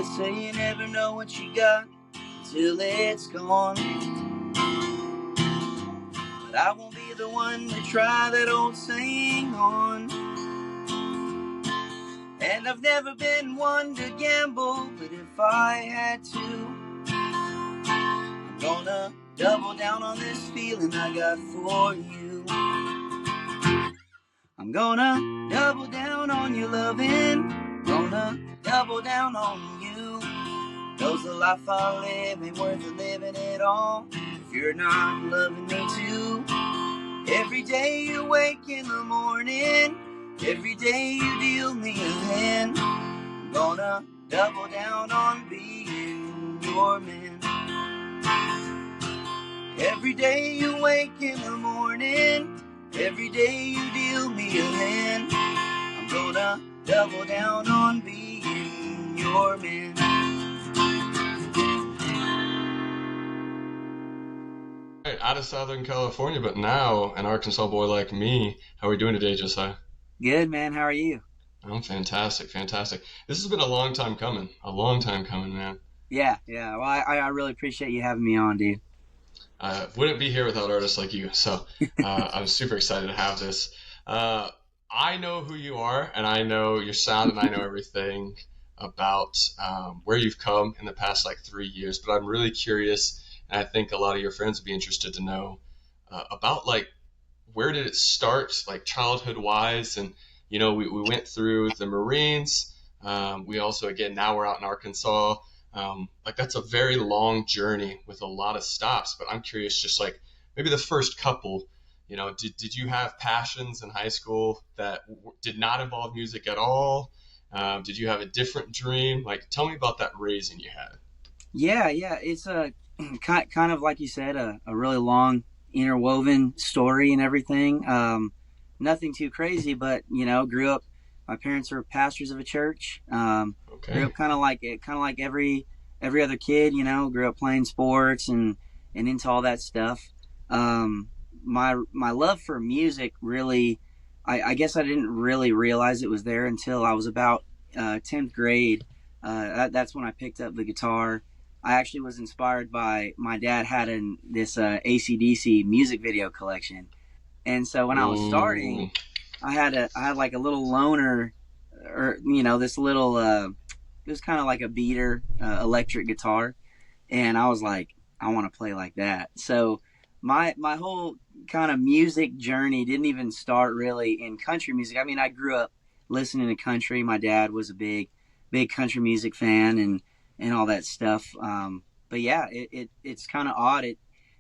They say you never know what you got till it's gone. But I won't be the one to try that old saying on. And I've never been one to gamble, but if I had to, I'm gonna double down on this feeling I got for you. I'm gonna double down on your loving, gonna double down on you. Knows the life I live ain't worth living at all if you're not loving me too. Every day you wake in the morning, every day you deal me a hand, I'm gonna double down on being your man. Every day you wake in the morning, every day you deal me a hand, I'm gonna double down on being your man. Out of Southern California, but now an Arkansas boy like me. How are we doing today, Josiah? Good, man. How are you? I'm fantastic, fantastic. This has been a long time coming, man. Yeah. Well, I really appreciate you having me on, dude. Wouldn't be here without artists like you, so I'm super excited to have this. I know who you are, and I know your sound, and I know everything about where you've come in the past 3 years, but I'm really curious, and I think a lot of your friends would be interested to know about where did it start, childhood wise, and we went through the Marines. We also, again, now we're out in Arkansas. That's a very long journey with a lot of stops, but I'm curious, just maybe the first couple, did you have passions in high school that did not involve music at all? Did you have a different dream? Tell me about that raising you had. Yeah, it's a kind of like you said, a really long interwoven story and everything. Nothing too crazy, but grew up. My parents were pastors of a church. Okay. Grew up kind of like every other kid. Grew up playing sports and into all that stuff. My love for music really, I guess I didn't really realize it was there until I was about 10th grade. That's when I picked up the guitar. I actually was inspired by my dad had this AC/DC music video collection, and so when I was starting, I had a little loaner, or this little it was kind of like a beater electric guitar, and I was like, I want to play like that. So my whole kind of music journey didn't even start really in country music. I mean, I grew up listening to country. My dad was a big country music fan and all that stuff. But yeah, it's kind of odd.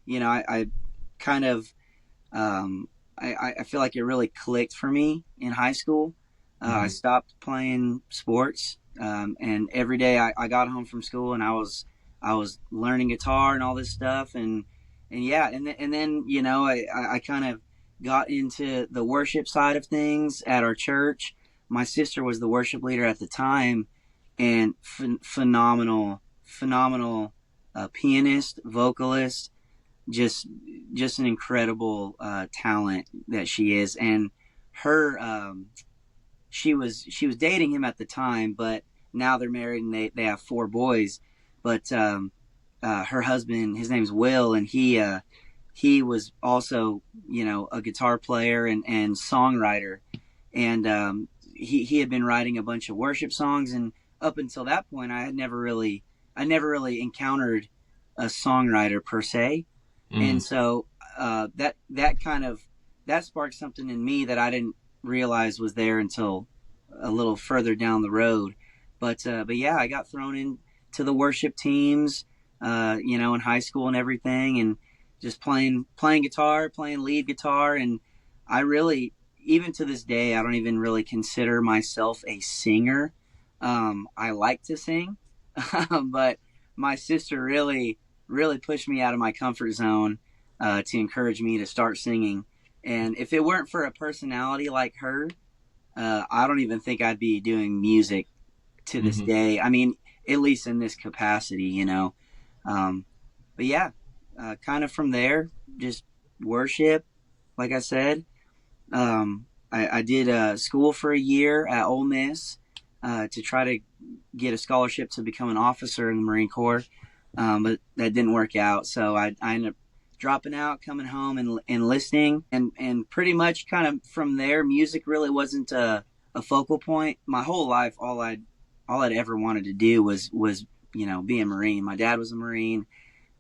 I kind of, I feel like it really clicked for me in high school. I stopped playing sports. And every day I got home from school and I was learning guitar and all this stuff. And then, I kind of got into the worship side of things at our church. My sister was the worship leader at the time, and phenomenal pianist, vocalist, just an incredible talent that she is. And her she was dating him at the time, but now they're married and they have 4 boys. But her husband, his name's Will, and he was also a guitar player and songwriter, and he had been writing a bunch of worship songs. And up until that point, I never really encountered a songwriter per se. And so that sparked something in me that I didn't realize was there until a little further down the road. But yeah, I got thrown into the worship teams, in high school and everything, and just playing guitar, playing lead guitar. And I really, even to this day, I don't even really consider myself a singer. I like to sing, but my sister really pushed me out of my comfort zone to encourage me to start singing. And if it weren't for a personality like her, I don't even think I'd be doing music to this day. I mean, at least in this capacity, But yeah, kind of from there, just worship, like I said. I did school for a year at Ole Miss to try to get a scholarship to become an officer in the Marine Corps, but that didn't work out. So I ended up dropping out, coming home, and enlisting, and pretty much kind of from there, music really wasn't a focal point. My whole life, all I'd ever wanted to do was be a Marine. My dad was a Marine,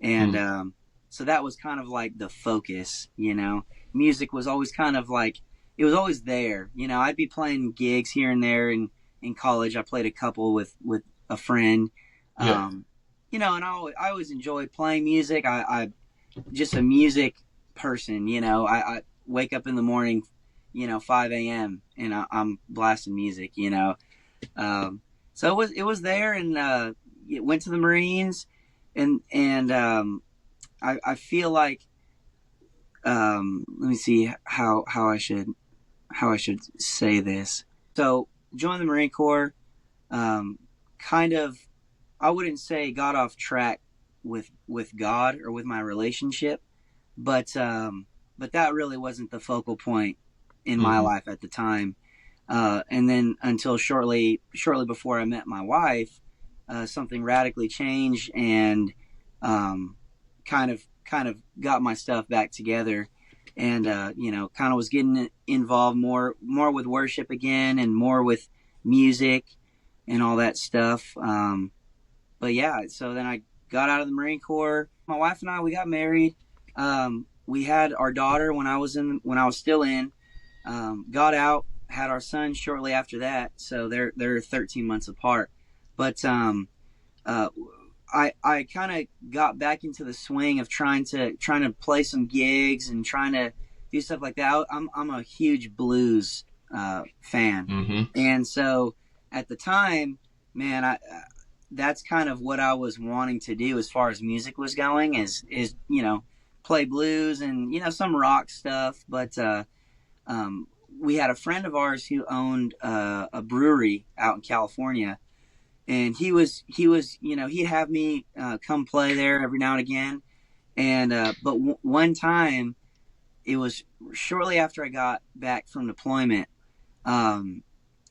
and Mm. so that was kind of like the focus. Music was always kind of like it was always there. I'd be playing gigs here and there. In college, I played a couple with a friend. Yeah. And I always enjoyed playing music. I just a music person. I wake up in the morning, 5 a.m. and I'm blasting music. Um, so it was there, and it went to the Marines, and I feel like let me see how I should say this. So joined the Marine Corps. Kind of, I wouldn't say got off track with God or with my relationship, but that really wasn't the focal point in my Hmm. life at the time. And then until shortly before I met my wife, something radically changed, and kind of got my stuff back together, and kind of was getting involved more with worship again, and more with music and all that stuff. But yeah, so then I got out of the Marine Corps. My wife and I, we got married. We had our daughter when I was still in. Got out, had our son shortly after that. So they're 13 months apart. But uh, I kind of got back into the swing of trying to play some gigs and trying to do stuff like that. I'm a huge blues fan, Hmm. and so at the time, man, that's kind of what I was wanting to do as far as music was going, is play blues and some rock stuff. But we had a friend of ours who owned a brewery out in California, and he'd have me come play there every now and again. And but one time, it was shortly after I got back from deployment. um,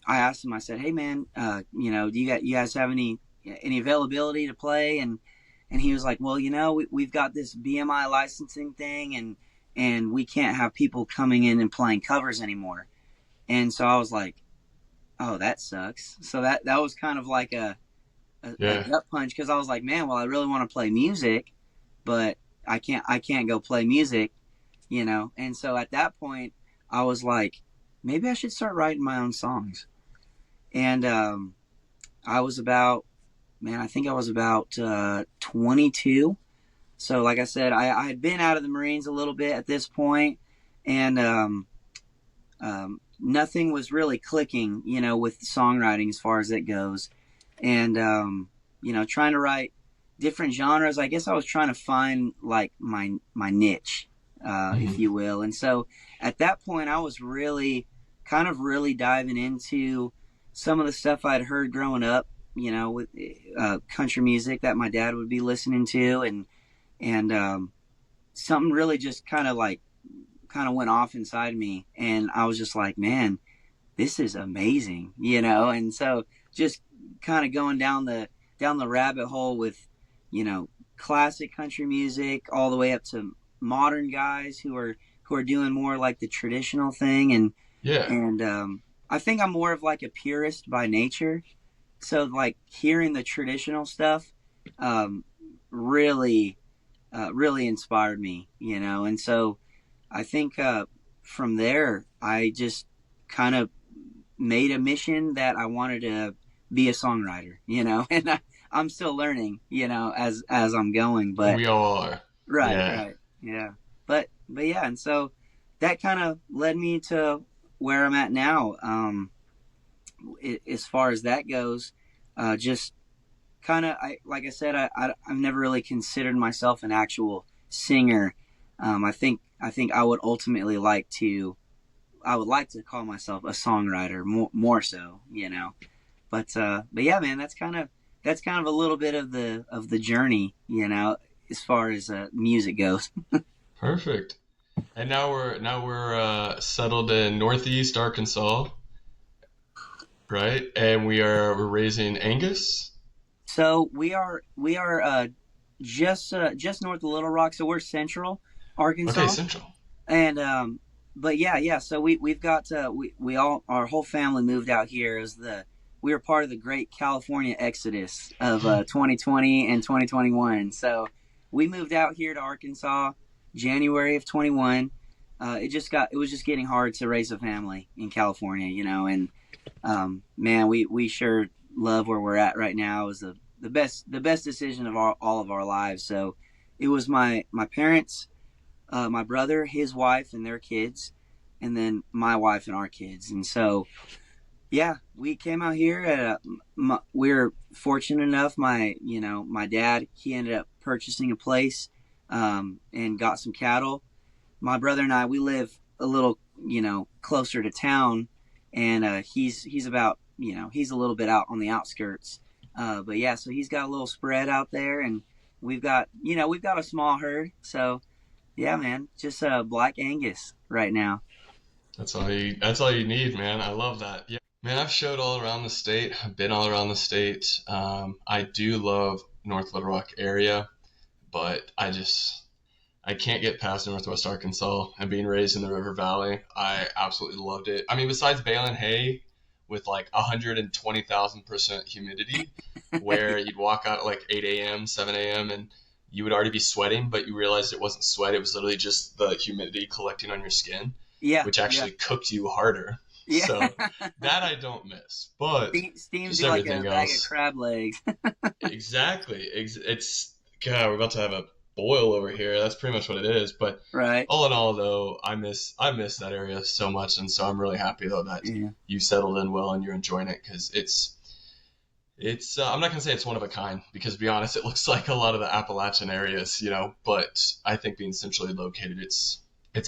I asked him. I said, "Hey man, do you guys have any availability to play?" And he was like, "Well, we've got this BMI licensing thing, and we can't have people coming in and playing covers anymore." And so I was like, "Oh, that sucks." So that was kind of like a Yeah. gut punch, because I was like, "Man, well, I really want to play music, but I can't go play music." And so at that point, I was like, maybe I should start writing my own songs. And I was about, man, I think I was about 22. So, like I said, I had been out of the Marines a little bit at this point, and nothing was really clicking, with songwriting as far as it goes. And, trying to write different genres, I guess I was trying to find like my niche, if Hmm. you will. And so at that point, I was really diving into some of the stuff I'd heard growing up, with country music that my dad would be listening to, and something really just kind of went off inside me, and I was just like, man, this is amazing. And so just kind of going down the rabbit hole with, you know, classic country music all the way up to modern guys who are doing more like the traditional thing, Yeah. and I think I'm more of like a purist by nature, so like hearing the traditional stuff um, really really inspired me. And so I think from there I just kind of made a mission that I wanted to be a songwriter. And I'm still learning, as I'm going. But We all are. right, Yeah. right, yeah. But yeah, and so that kind of led me to where I'm at now. As far as that goes, just kind of, like I said, I've never really considered myself an actual singer. I think I would like to call myself a songwriter, more so. But yeah, man, that's kind of a little bit of the journey, as far as music goes. Perfect. And now we're settled in Northeast Arkansas. right? And we're raising Angus. So we are just north of Little Rock, so we're central Okay, Arkansas. Central. And but yeah. So we've got we all our whole family moved out here as the we were part of the great California exodus of 2020 and 2021. So we moved out here to Arkansas January of 21. It was just getting hard to raise a family in California, and man, we sure love where we're at right now. It was the best decision of all of our lives. So it was my parents, my brother, his wife, and their kids, and then my wife and our kids. And so, yeah, we came out here. We're fortunate enough. My dad, he ended up purchasing a place, and got some cattle. My brother and I, we live a little, closer to town, and he's about, he's a little bit out on the outskirts. But yeah, so he's got a little spread out there, and we've got a small herd. So yeah, man, just Black Angus right now. That's all you need, man. I love that. Yeah. Man, I've showed all around the state. I've been all around the state. I do love North Little Rock area, but I can't get past Northwest Arkansas and being raised in the River Valley. I absolutely loved it. I mean, besides baling hay with like 120,000% humidity, where you'd walk out at like 8 a.m., 7 a.m., and you would already be sweating, but you realized it wasn't sweat. It was literally just the humidity collecting on your skin, Yeah, which yeah, actually cooked you harder. yeah. So that I don't miss. But Steams just you like a everything bag of else. crab legs. Exactly. God, we're about to have a boil over here. That's pretty much what it is. But Right. all in all, though, I miss that area so much, and so I'm really happy though that Yeah. you settled in well and you're enjoying it because it's I'm not gonna say it's one of a kind because to be honest, it looks like a lot of the Appalachian areas, But I think being centrally located, it's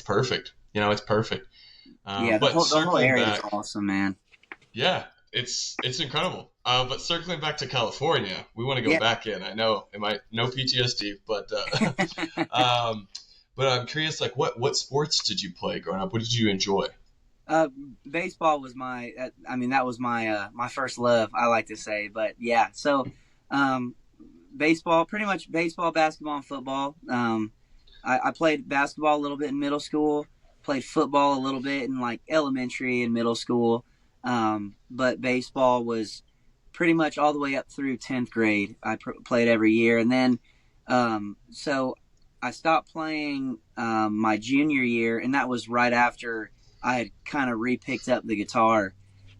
perfect. It's perfect. Yeah, But the whole circling area is back, awesome, man. yeah, it's incredible. But circling back to California, we want to go Yeah. back in. I know it might no PTSD, but um, but I'm curious, like what sports did you play growing up? What did you enjoy? uh, Baseball was I mean, that was my first love. I like to say, but yeah. So, um, baseball, pretty much baseball, basketball, and football. I played basketball a little bit in middle school. Played football a little bit in like elementary and middle school. But baseball was pretty much all the way up through 10th grade. Played every year, and then so I stopped playing my junior year, and that was right after I had kind of repicked up the guitar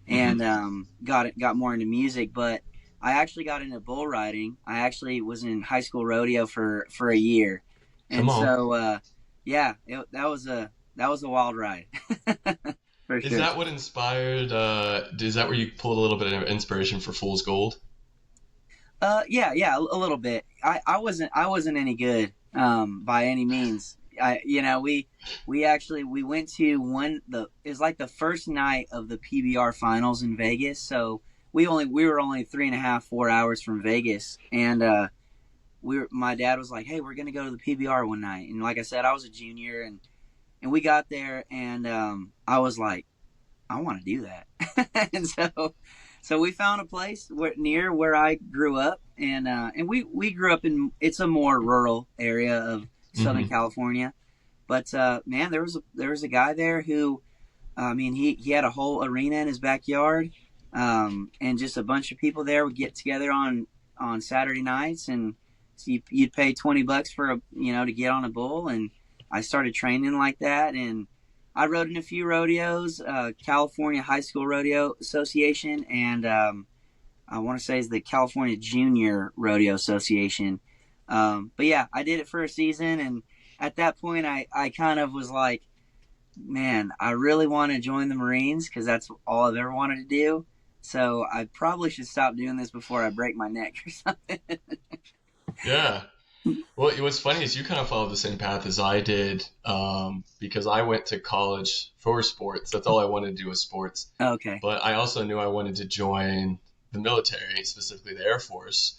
Hmm. and got more into music. But I actually got into bull riding. I actually was in high school rodeo for a year, Come and on. so yeah, that was a wild ride for Is sure. that what inspired? Is that where you pulled a little bit of inspiration for Fool's Gold? Yeah, a little bit. I wasn't any good by any means. We actually we went to one the it's like the first night of the PBR finals in Vegas. So we were only 3.5 4 hours from Vegas, and my dad was like, hey, we're gonna go to the PBR one night, and like I said, I was a junior, and we got there, and I was like, I want to do that. And so we found a place near where I grew up, and we grew up in it's a more rural area of Southern Hmm. California. But man, there was a guy there who, I mean, he had a whole arena in his backyard, and just a bunch of people there would get together on Saturday nights, and so you'd pay $20 for to get on a bull, and I started training like that, and I rode in a few rodeos, California High School Rodeo Association, and I want to say is the California Junior Rodeo Association. But yeah, I did it for a season, and at that point, I kind of was like, man, I really want to join the Marines because that's all I've ever wanted to do. So I probably should stop doing this before I break my neck or something. Yeah. Well, what's funny is you kind of followed the same path as I did, because I went to college for sports. That's all I wanted to do was sports. Okay. But I also knew I wanted to join the military, specifically the Air Force.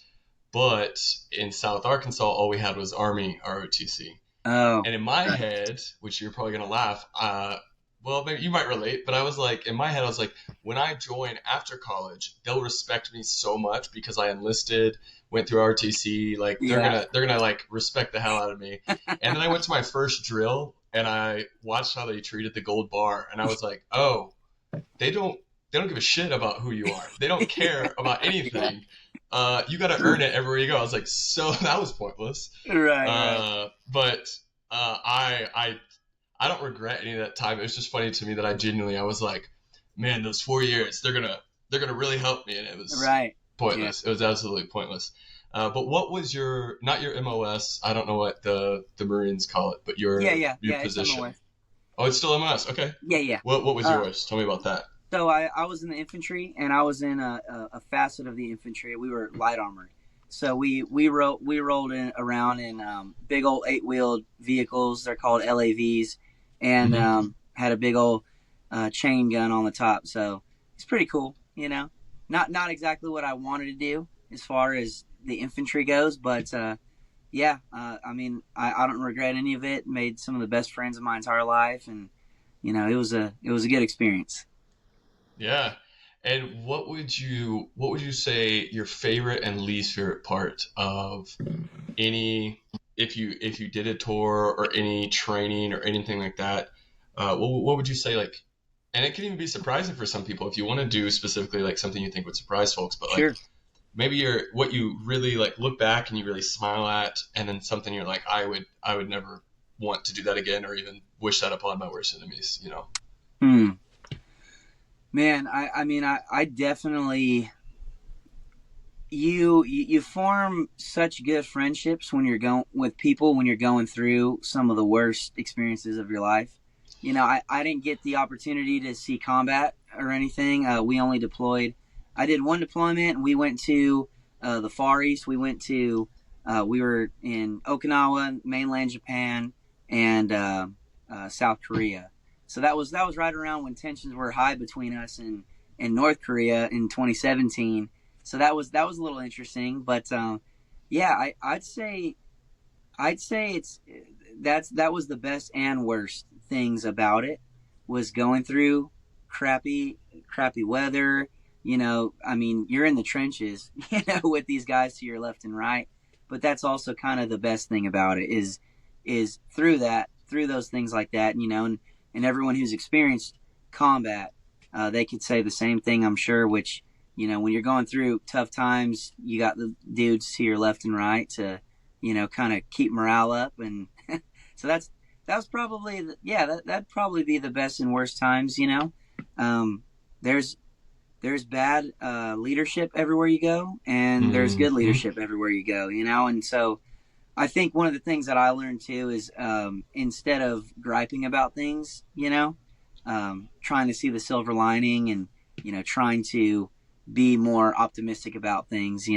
But in South Arkansas, all we had was Army ROTC. Oh, And in my right. head, which you're probably gonna laugh, well, maybe you might relate, but I was like, in my head, I was like, when I join after college, they'll respect me so much because I enlisted, went through RTC, like Yeah. they're gonna like respect the hell out of me. And then I went to my first drill and I watched how they treated the gold bar, and I was like, oh, they don't they don't give a shit about who you are. They don't care about Yeah. anything. You got to earn it everywhere you go. I was like, so that was pointless. Right, right. But I don't regret any of that time. It was just funny to me that I was like, man, those 4 years, they're gonna really help me, and it was Right. Yeah. pointless. It was absolutely pointless. But what was your not your MOS? I don't know what the Marines call it, but Yeah, yeah, your yeah. It's position. MOS. Oh, it's still MOS. Okay. Yeah, yeah. What was Uh, yours? Tell me about that. so I was in the infantry, and I was in a facet of the infantry. We were light armored. So we rolled in around in big old 8-wheeled vehicles. They're called LAVs, and Hmm. had a big old chain gun on the top. So it's pretty cool, you know. Not exactly what I wanted to do as far as the infantry goes, but yeah, I mean, I don't regret any of it. Made some of the best friends of my entire life, and it was a good experience. Yeah. And what would you say your favorite and least favorite part of any if you did a tour or any training or anything like that? What would you say like? And it can even be surprising for some people if you want to do specifically like something you think would surprise folks. But like Sure. maybe you're what you really like look back and you really smile at, and then something you're like I would never want to do that again or even wish that upon my worst enemies. You know. Hmm. Man, I mean, I definitely you form such good friendships when you're going with people when you're going through some of the worst experiences of your life. I didn't get the opportunity to see combat or anything. We only deployed. I did one deployment, and we went to the Far East. We were in Okinawa, mainland Japan, and South Korea. So that was right around when tensions were high between us and North Korea in 2017. So that was a little interesting, but yeah, I'd say that was the best and worst things about it was going through crappy weather. I mean, you're in the trenches, with these guys to your left and right. But that's also kind of the best thing about it is through those things like that, and everyone who's experienced combat, they could say the same thing, I'm sure. Which when you're going through tough times, you got the dudes to your left and right to kind of keep morale up, and so that was probably yeah, that'd probably be the best and worst times. Um, there's bad leadership everywhere you go, and there's good Hmm. leadership everywhere you go. And so I think one of the things that I learned too is instead of griping about things, trying to see the silver lining, and trying to be more optimistic about things.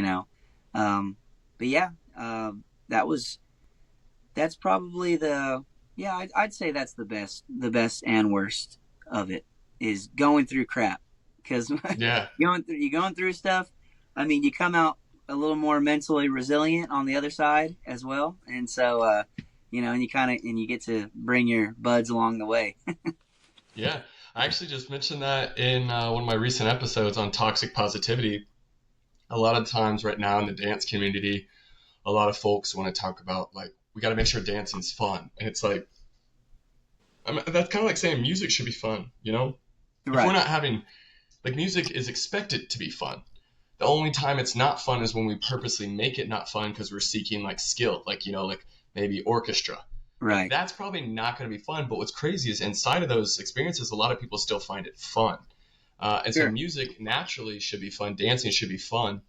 But yeah, that was that's probably the yeah, I'd say that's the best and worst of it is going through crap, because Yeah. you're going through stuff. I mean, you come out a little more mentally resilient on the other side as well, and so and you get to bring your buds along the way. Yeah, I actually just mentioned that in one of my recent episodes on toxic positivity. A lot of times, right now in the dance community, a lot of folks want to talk about like we got to make sure dancing's fun, and it's like that's kind of like saying music should be fun. You know, if we're Right. not having like music is expected to be fun. The only time it's not fun is when we purposely make it not fun because we're seeking like skill, like like maybe orchestra. Like Right. that's probably not going to be fun. But what's crazy is inside of those experiences, a lot of people still find it fun. And so Sure. music naturally should be fun. Dancing should be fun.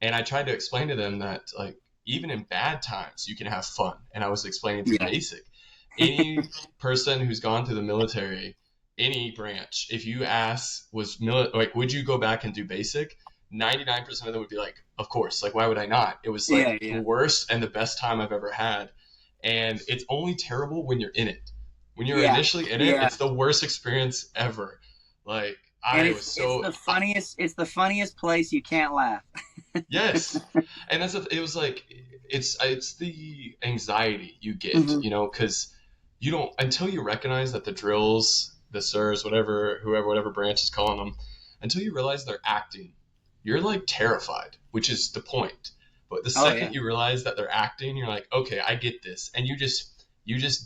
And I tried to explain to them that like even in bad times you can have fun. And I was explaining through Yeah. basic. Any person who's gone through the military, any branch, if you ask like would you go back and do basic? 99% of them would be like, of course. Like why would I not? It was like Yeah. the Yeah. worst and the best time I've ever had. And it's only terrible when you're in it. When you're Yeah. initially in it, Yeah. it's the worst experience ever. Like And I was it's so the funniest place you can't laugh. yes, and it was like it's the anxiety you get, Hmm. because you don't until you recognize that the drills the sirs, whatever branch is calling them, until you realize they're acting. You're like terrified, which is the point. But the Oh yeah. second you realize that they're acting, you're like, okay, I get this, and you just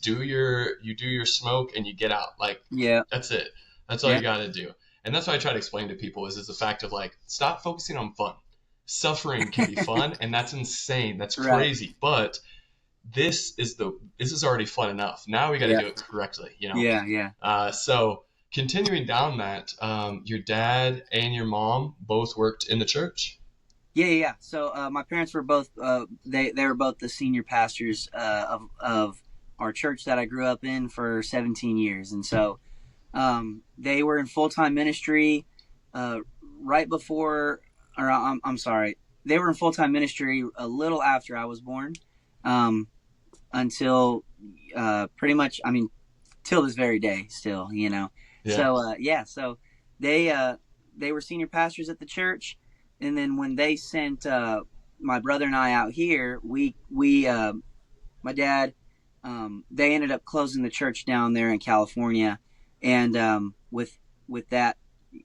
do your smoke and you get out. Like Yeah. that's it. That's all you Yeah. got to do. And that's what I try to explain to people is the fact of like stop focusing on fun. Suffering can be fun, and that's insane. That's Right. crazy. But this is already fun enough. Now we got to Yeah. do it correctly, you know. Yeah. Yeah. So continuing down that, your dad and your mom both worked in the church. Yeah, yeah. So my parents were both they were both the senior pastors of our church that I grew up in for 17 years, and so they were in full time ministry uh, right before, or I'm sorry, they were in full time ministry a little after I was born, um, until pretty much, I mean, till this very day, still, you know. Yeah. So yeah, so they uh, they were senior pastors at the church, and then when they sent my brother and I out here, we my dad, they ended up closing the church down there in California, and with that,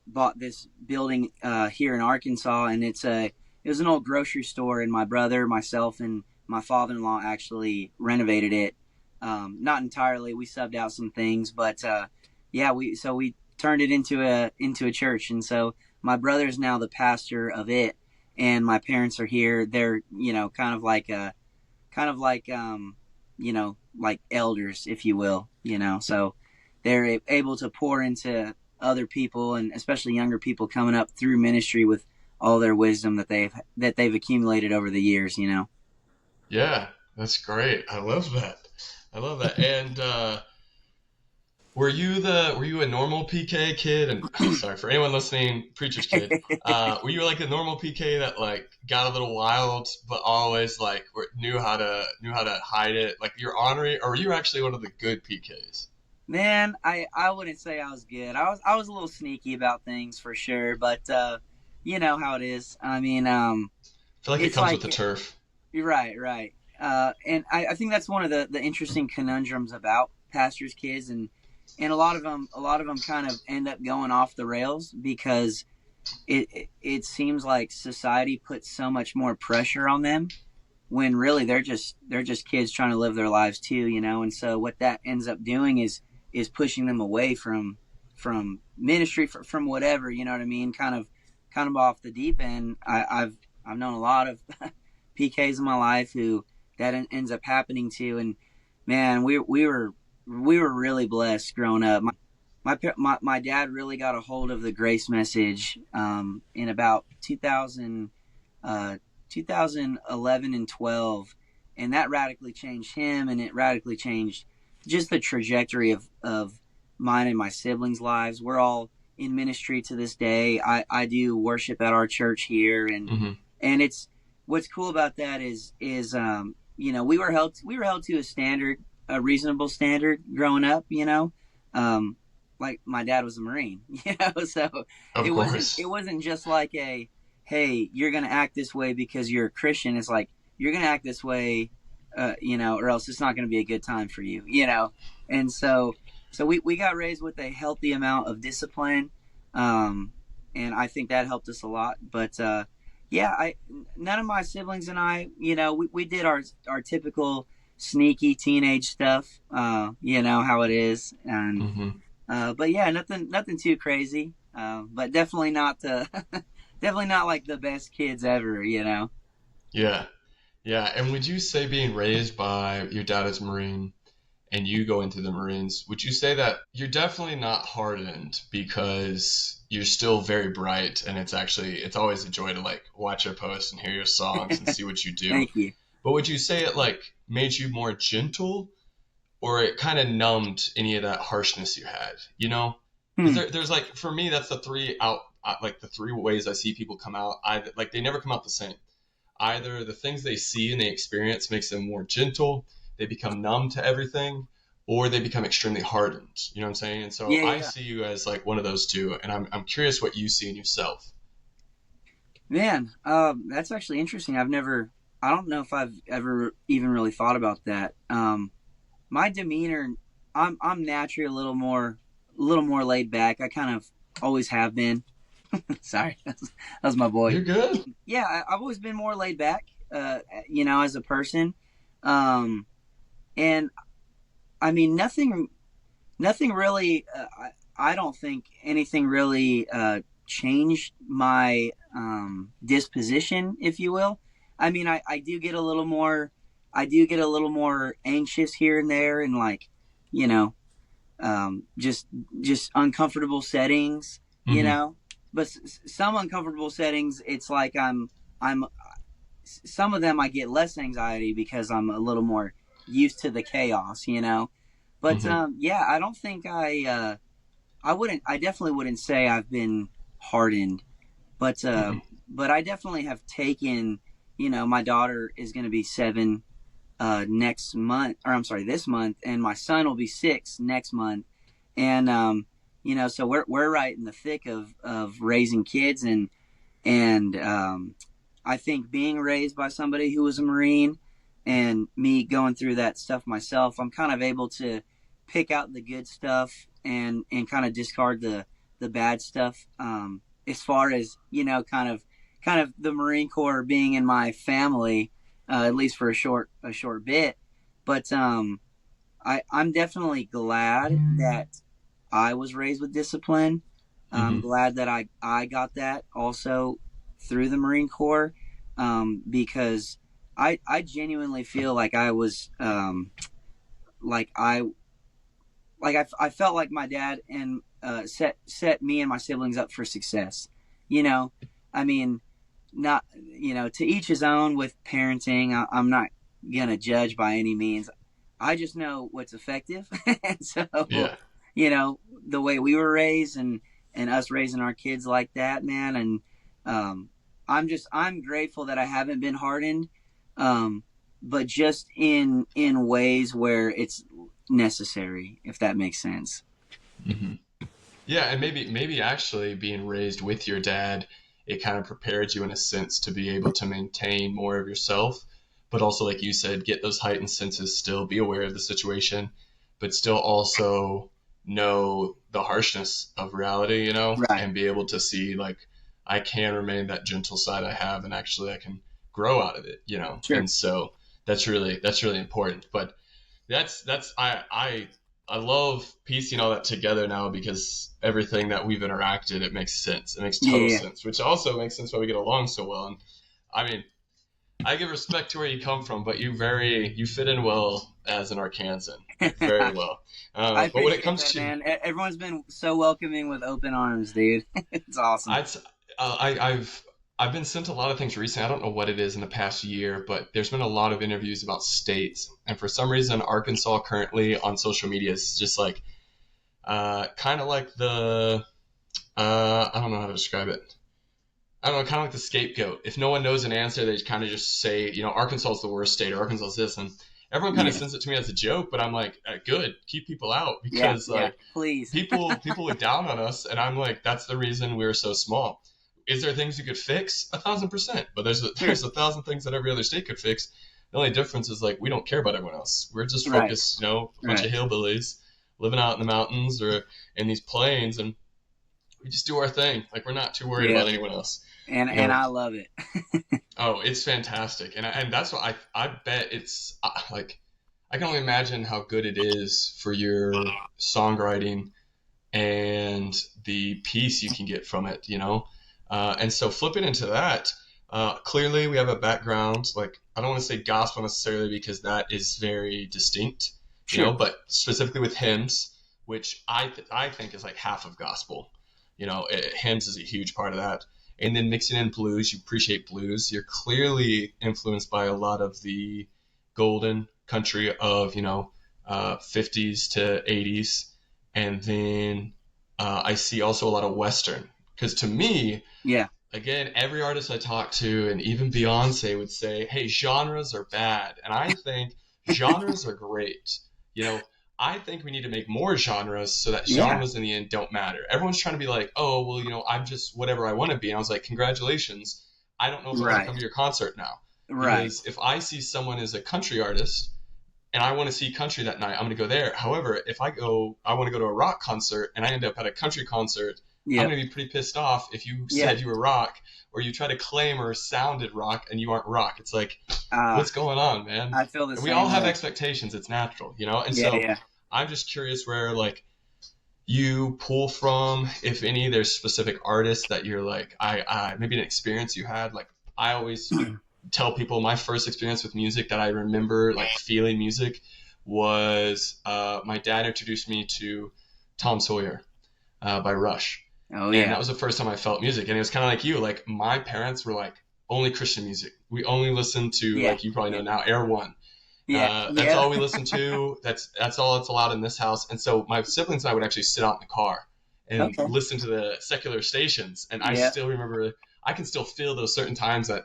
bought this building here in Arkansas, and it was an old grocery store, and my brother, myself, and my father-in-law actually renovated it. Not entirely, we subbed out some things, but yeah, we turned it into a church, and so my brother's now the pastor of it, and my parents are here. They're kind of like like elders, if you will, so they're able to pour into other people, and especially younger people coming up through ministry with all their wisdom that they've accumulated over the years. Yeah, that's great. I love that. I love that. And were you a normal PK kid? And sorry for anyone listening, preacher's kid. Were you like a normal PK that like got a little wild, but always like knew how to hide it? Like you're honorary, or were you actually one of the good PKs? Man, I wouldn't say I was good. I was a little sneaky about things for sure, but you know how it is. I mean, I feel like it it's comes with the like turf. you're right, right. And I think that's one of the interesting conundrums about pastors' kids, and a lot of them kind of end up going off the rails because it seems like society puts so much more pressure on them when really they're just kids trying to live their lives too. And so what that ends up doing is pushing them away from ministry, from whatever, you know what I mean, kind of off the deep end. I've known a lot of PKs in my life who that ends up happening to, and man, we were really blessed growing up. My dad really got a hold of the grace message in about 2011 and 12, and that radically changed him, and it radically changed just the trajectory of mine and my siblings' lives. We're all in ministry to this day. I do worship at our church here, and Hmm. it's what's cool about that is we were held to a standard, a reasonable standard growing up. Like my dad was a Marine, so Of it wasn't course. it wasn't just like a, hey, you're gonna act this way because you're a Christian. It's like you're gonna act this way, or else it's not gonna be a good time for you. And so we got raised with a healthy amount of discipline, um, and I think that helped us a lot. But yeah, I none of my siblings and I, we did our typical sneaky teenage stuff. You know how it is, and Hmm. but yeah, nothing too crazy. But definitely not definitely not like the best kids ever. Yeah. Yeah. And would you say being raised by your dad as a Marine and you go into the Marines, would you say that you're definitely not hardened because you're still very bright and it's always a joy to like watch your posts and hear your songs and see what you do. Thank you. But would you say it like made you more gentle or it kind of numbed any of that harshness you had, you know? Because Hmm. there's like, for me, that's the three ways I see people come out. Like they never come out the same. Either the things they see and they experience makes them more gentle, they become numb to everything, or they become extremely hardened. You know what I'm saying? And so Yeah, yeah, I yeah. see you as like one of those two, and I'm curious what you see in yourself. Man, that's actually interesting. I don't know if I've ever even really thought about that. My demeanor, I'm naturally a little more a little more laid back. I kind of always have been. Sorry, that was my boy. You're good. Yeah, I've always been more laid back, as a person. Um, and I mean, nothing really. I don't think anything really changed my disposition, if you will. I mean, I do get a little more. I do get a little more anxious here and there, and like, you know, just uncomfortable settings, you Mm-hmm. know. But some uncomfortable settings, it's like I'm some of them I get less anxiety because I'm a little more used to the chaos, you know. But Mm-hmm. yeah, I don't think I definitely wouldn't say I've been hardened, but Mm-hmm. I definitely have taken, my daughter is going to be 7 next month, or I'm sorry, this month, and my son will be 6 next month, and so we're right in the thick of raising kids, and I think being raised by somebody who was a Marine and me going through that stuff myself, I'm kind of able to pick out the good stuff and kind of discard the bad stuff. As far as kind of the Marine Corps being in my family, at least for a short bit, but I'm definitely glad that I was raised with discipline. I'm Mm-hmm. glad that I got that also through the Marine Corps, because I genuinely feel like I was like I felt like my dad and set me and my siblings up for success. You know, I mean, not to each his own with parenting. I'm not gonna judge by any means. I just know what's effective, and so Yeah. the way we were raised and us raising our kids like that, man. And um, I'm grateful that I haven't been hardened, um, but just in ways where it's necessary, if that makes sense. Mm-hmm. Yeah, and maybe actually being raised with your dad, it kind of prepared you in a sense to be able to maintain more of yourself, but also like you said, get those heightened senses, still be aware of the situation, but still also know the harshness of reality, Right. and be able to see like I can remain that gentle side I have and actually I can grow out of it. Sure. And so that's really important. But that's I love piecing all that together now because everything that we've interacted, it makes sense. It makes Yeah. total Yeah. sense, which also makes sense why we get along so well. And I mean, I give respect to where you come from, but you fit in well as an Arkansan, like very well. I But when it appreciate comes that, to man. Everyone's been so welcoming with open arms, dude. It's awesome. I'd, I've been sent a lot of things recently. I don't know what it is in the past year, but there's been a lot of interviews about states, and for some reason, Arkansas currently on social media is just like kind of like the I don't know how to describe it. I don't know, kind of like the scapegoat. If no one knows an answer, they kind of just say, Arkansas is the worst state or Arkansas is this, and everyone kind of Yeah. sends it to me as a joke. But I'm like, good, keep people out Yeah. because Yeah. like Please. people look down on us, and I'm like, that's the reason we're so small. Is there things you could fix? 1,000%. But there's Sure. there's 1,000 things that every other state could fix. The only difference is like we don't care about everyone else. We're just Right. focused, a bunch of Right. hillbillies living out in the mountains or in these plains, and we just do our thing. Like we're not too worried Yeah. about anyone else. You And know, I love it. oh, it's fantastic, and that's what I bet it's like I can only imagine how good it is for your songwriting and the peace you can get from it. And so flipping into that, clearly we have a background, like I don't want to say gospel necessarily because that is very distinct, Sure. but specifically with hymns, which I think is like half of gospel. Hymns is a huge part of that. And then mixing in blues, you appreciate blues. You're clearly influenced by a lot of the golden country of 50s to 80s, and then I see also a lot of Western. Because to me, Yeah. again, every artist I talk to, and even Beyonce would say, hey, genres are bad. And I think genres are great. You know, I think we need to make more genres so that Yeah. genres in the end don't matter. Everyone's trying to be like, oh, well, I'm just whatever I want to be. And I was like, congratulations. I don't know if I want to Right. come to your concert now. Right. Because if I see someone as a country artist, and I want to see country that night, I'm going to go there. However, if I want to go to a rock concert and I end up at a country concert, I'm Yep. going to be pretty pissed off if you Yeah. said you were rock or you try to claim or sounded rock and you aren't rock. It's like, Uh, what's going on, man? I feel the And we all same have way. expectations. It's natural, you know? And Yeah. so Yeah. I'm just curious where, like, you pull from, if any, there's specific artists that you're like, maybe an experience you had. Like, I always tell people my first experience with music that I remember, like, feeling music was my dad introduced me to Tom Sawyer by Rush. Oh And yeah. that was the first time I felt music. And it was kind of like you, like, my parents were like, only Christian music. We only listened to, Yeah. like, you probably Yeah. know now, Air One. Yeah. That's Yeah. all we listened to. That's all that's allowed in this house. And so my siblings and I would actually sit out in the car and Okay. listen to the secular stations. And I Yeah. still remember, I can still feel those certain times that,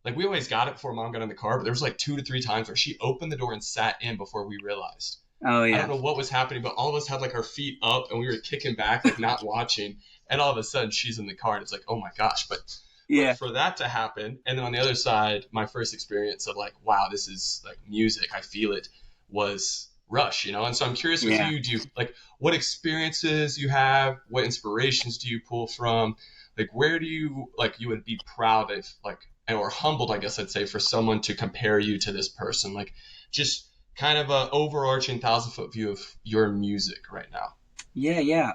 like, we always got it before mom got in the car, but there was like 2 to 3 times where she opened the door and sat in before we realized. Oh I yeah. don't know what was happening, but all of us had like our feet up and we were kicking back, like not watching. And all of a sudden she's in the car and it's like, oh my gosh. But Yeah. for that to happen, and then on the other side, my first experience of like, wow, this is like music, I feel it, was Rush, you know? And so I'm curious with Yeah. you, do you like what experiences you have, what inspirations do you pull from? Like where do you like you would be proud of like or humbled, I guess I'd say, for someone to compare you to this person? Like just kind of a overarching 1,000 foot view of your music right now. Yeah. Yeah.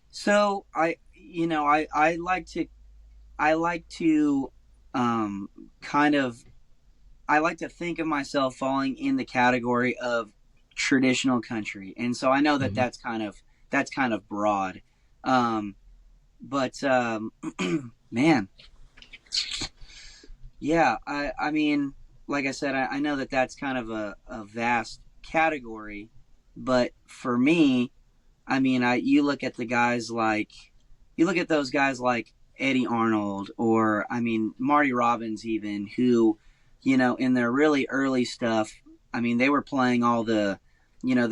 So I like to, um, kind of, I like to think of myself falling in the category of traditional country, and so I know that Mm-hmm. that's kind of broad, um, but man, yeah, I mean, like I said, I know that that's kind of a vast category, but for me, I mean, you look at the guys like you look at those guys like Eddie Arnold or I mean Marty Robbins even who, in their really early stuff, I mean they were playing all the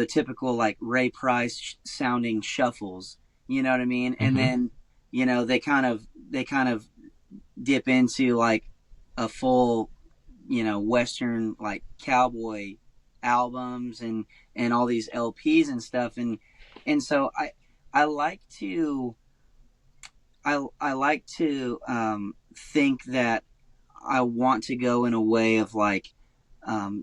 typical like Ray Price sounding shuffles, you know what I mean? And Mm-hmm. then, they kind of dip into like a full, western like cowboy albums and all these LPs and stuff and so I like to I like to think that I want to go in a way of like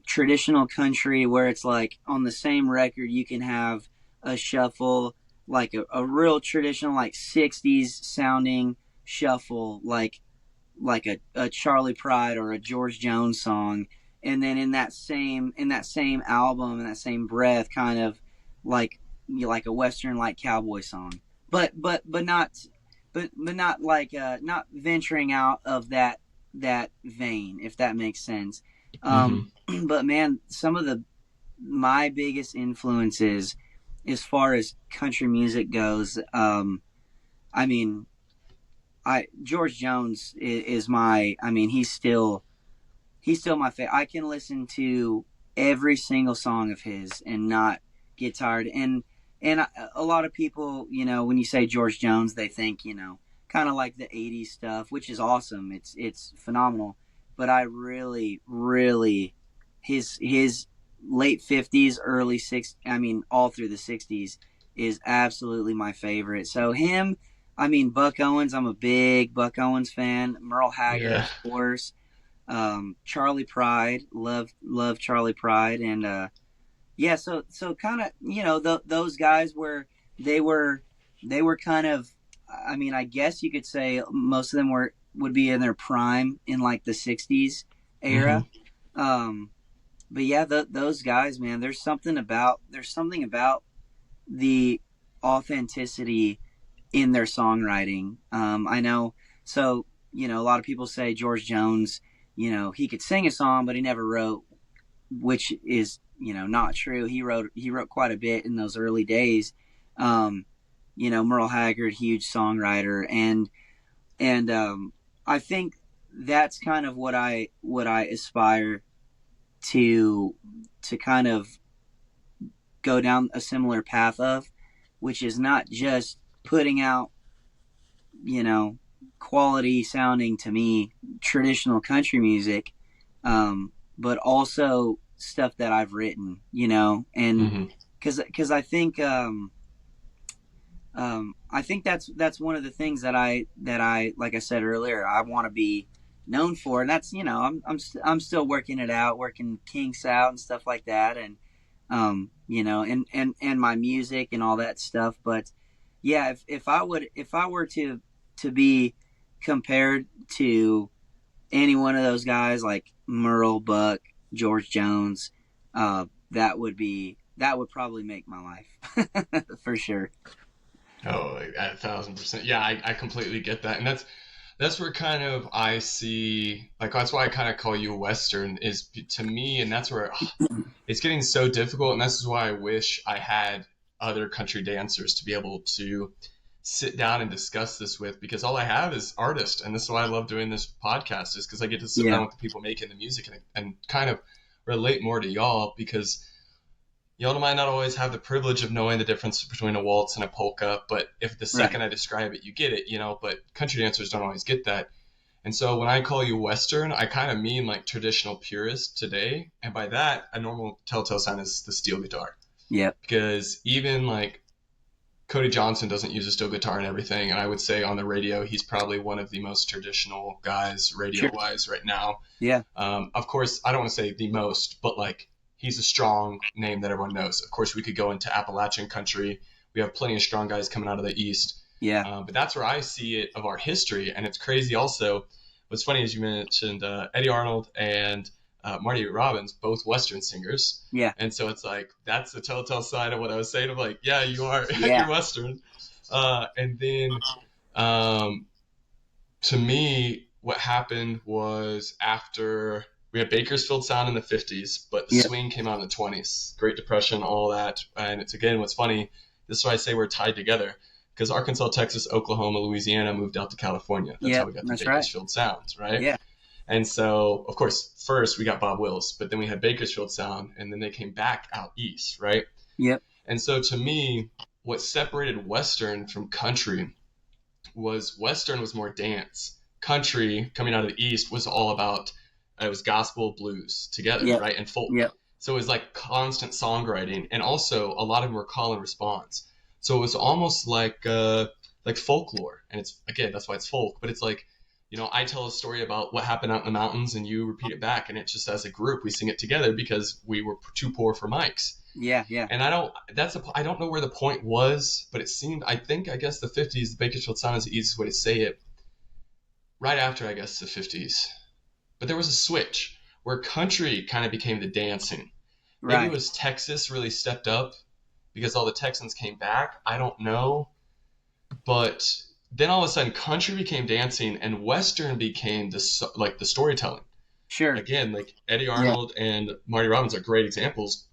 traditional country where it's like on the same record you can have a shuffle like a real traditional like 60s sounding shuffle like a Charley Pride or a George Jones song, and then in that same album in that same breath, kind of like like a Western like cowboy song, but not like not venturing out of that vein, if that makes sense. Mm-hmm. But man, some of the my biggest influences as far as country music goes, I mean, I George Jones is my. I mean, he's still my favorite. I can listen to every single song of his and not get tired. And a lot of people, when you say George Jones, they think kind of like the '80s stuff, which is awesome. It's phenomenal. But I really, really his late '50s, early '60s. I mean, all through the '60s is absolutely my favorite. So him. I mean, Buck Owens. I'm a big Buck Owens fan. Merle Haggard, Yeah. of course. Charley Pride, love Charley Pride, and yeah, so kind of those guys where they were they were kind of, I mean, I guess you could say most of them would be in their prime in like the '60s Mm-hmm. era. Um, but yeah, those guys, man, there's something about the authenticity in their songwriting. I know, so a lot of people say George Jones, he could sing a song, but he never wrote, which is not true. He wrote quite a bit in those early days. Um, Merle Haggard, huge songwriter, and I think that's kind of what I aspire to kind of go down a similar path of, which is not just putting out you know quality sounding, to me, traditional country music, but also stuff that I've written, you know, and Hmm. because I think that's one of the things that I like I said earlier, I want to be known for, and that's, you know, I'm still working it out, working kinks out and stuff like that, and you know, and my music and all that stuff. But yeah, if I were to be compared to any one of those guys like Merle, Buck, George Jones, that would probably make my life for sure. Oh, like, 1,000%. Yeah, I completely get that, and that's where kind of I see, like, that's why I kind of call you Western, is to me, and that's where it's getting so difficult, and this is why I wish I had other country dancers to be able to sit down and discuss this with, because all I have is artists, and this is why I love doing this podcast, is because I get to sit Yeah, down with the people making the music, and kind of relate more to y'all, because y'all might not always have the privilege of knowing the difference between a waltz and a polka, but if the right. second I describe it, you get it, you know, but country dancers don't always get that. And so when I call you Western, I kind of mean like traditional purist today. And by that, a normal telltale sign is the steel guitar. Yep. Because even like Cody Johnson doesn't use a steel guitar and everything. And I would say on the radio, he's probably one of the most traditional guys radio Sure. wise right now. Yeah. Of course, I don't want to say the most, but like he's a strong name that everyone knows. Of course, we could go into Appalachian country. We have plenty of strong guys coming out of the East. Yeah. But that's where I see it of our history. And it's crazy also. What's funny is you mentioned Eddie Arnold and Marty Robbins, both Western singers. Yeah. And so it's like, that's the telltale sign of what I was saying. I'm like, yeah, you are, Yeah. you're Western. And then um, to me, what happened was after we had Bakersfield sound in the 50s, but the Yep. swing came out in the 20s, Great Depression, all that. And it's again, what's funny, this is why I say we're tied together, because Arkansas, Texas, Oklahoma, Louisiana moved out to California. That's how Yep. we got the That's right. Bakersfield sounds, right? Yeah. And so, of course, first we got Bob Wills, but then we had Bakersfield sound, and then they came back out east, right? Yep. And so to me, what separated Western from country was Western was more dance. Country, coming out of the East, was all about, it was gospel, blues together, Yep. right? And folk. Yep. So it was like constant songwriting. And also, a lot of them were call and response. So it was almost like folklore. And it's, again, that's why it's folk. But it's like, you know, I tell a story about what happened out in the mountains and you repeat it back. And it's just as a group, we sing it together because we were too poor for mics. Yeah. Yeah. And I don't know where the point was, but it seemed, I guess the 50s, the Bakersfield sound is the easiest way to say it. Right after, I guess, the 50s. But there was a switch where country kind of became the dancing. Maybe it Right. was Texas really stepped up because all the Texans came back. I don't know. But then all of a sudden, country became dancing and Western became the storytelling. Sure. Again, like Eddie Yeah. Arnold and Marty Robbins are great examples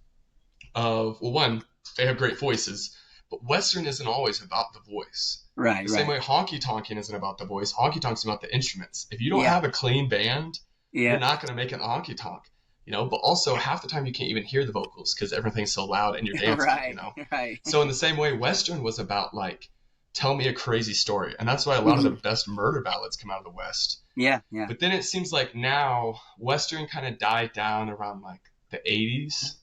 of, well, one, they have great voices, but Western isn't always about the voice. Right. The same Right. way Honky Talkin isn't about the voice. Honky Tonk's about the instruments. If you don't Yeah. have a clean band, you're Yeah. not going to make it a honky tonk, you know. But also half the time you can't even hear the vocals because everything's so loud and you're dancing, you Right. know. Right. So in the same way, Western was about like, tell me a crazy story, and that's why a lot of the Mhm. best murder ballads come out of the West. Yeah. Yeah. But then it seems like now Western kind of died down around like the 80s.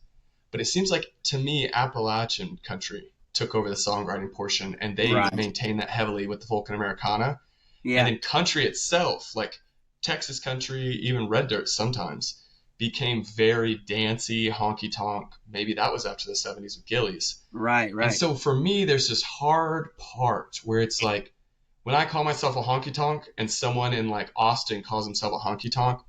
But it seems like to me, Appalachian country took over the songwriting portion and they Right. maintained that heavily with the folk and Americana. And Yeah. then country itself, like Texas country, even red dirt sometimes, became very dancey, honky tonk. Maybe that was after the 70s with Gillies. Right. And Right. so for me, there's this hard part where it's like when I call myself a honky tonk and someone in like Austin calls himself a honky tonk,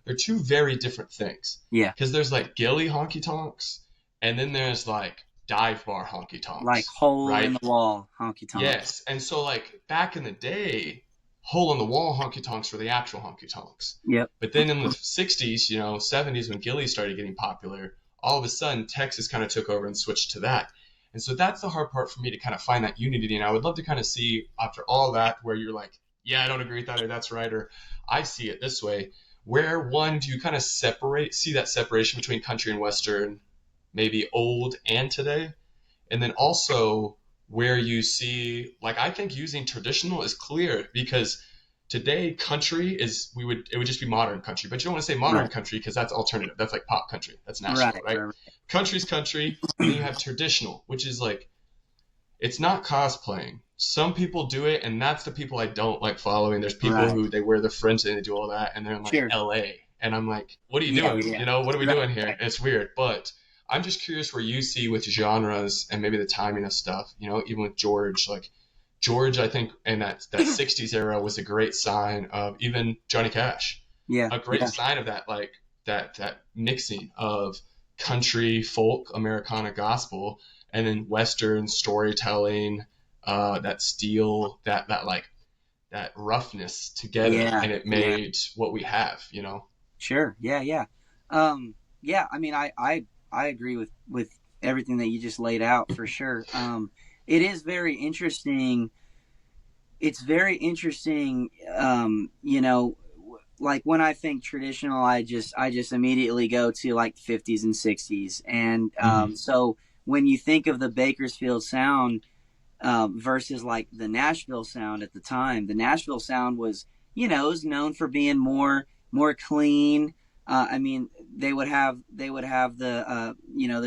they're two very different things. Yeah. Because there's like Gilly honky tonks, and then there's like dive bar honky Like tonks, hole right? in the wall honky tonk. Yes. And so like back in the day, hole in the wall honky tonks were the actual honky tonks. Yep. But then in the 60s, you know, 70s when Gilly started getting popular, all of a sudden Texas kind of took over and switched to that. And so that's the hard part for me to kind of find that unity. And I would love to kind of see after all that where you're like, yeah, I don't agree with that, or that's right, or I see it this way. Where one, do you kind of see that separation between country and Western, maybe old and today? And then also where you see, like, I think using traditional is clear because today country it would just be modern country, but you don't want to say modern Right. country because that's alternative. That's like pop country. That's national, Right. right? Right. Country's country, and then you have traditional, which is like it's not cosplaying. Some people do it, and that's the people I don't like following. There's people Right. who they wear the fringe and they do all that, and they're in like Sure. LA, and I'm like, what are you Yeah. doing? Yeah. What are we Right. doing here? It's weird, but I'm just curious where you see with genres and maybe the timing of stuff. Even with George, like George, I think in that '60s era was a great sign of even Johnny Cash, Yeah. a great Yeah. sign of that like that mixing of country, folk, Americana, gospel, and then Western storytelling, that steel, that like that roughness together, Yeah. and it Yeah. made what we have. Sure. Yeah. Yeah. Yeah. I mean, I agree with everything that you just laid out for sure. It is very interesting. It's very interesting. Like when I think traditional, I just immediately go to like 50s and 60s, and Mm-hmm. so when you think of the Bakersfield sound versus like the Nashville sound at the time, the Nashville sound was it was known for being more clean. I mean, they would have the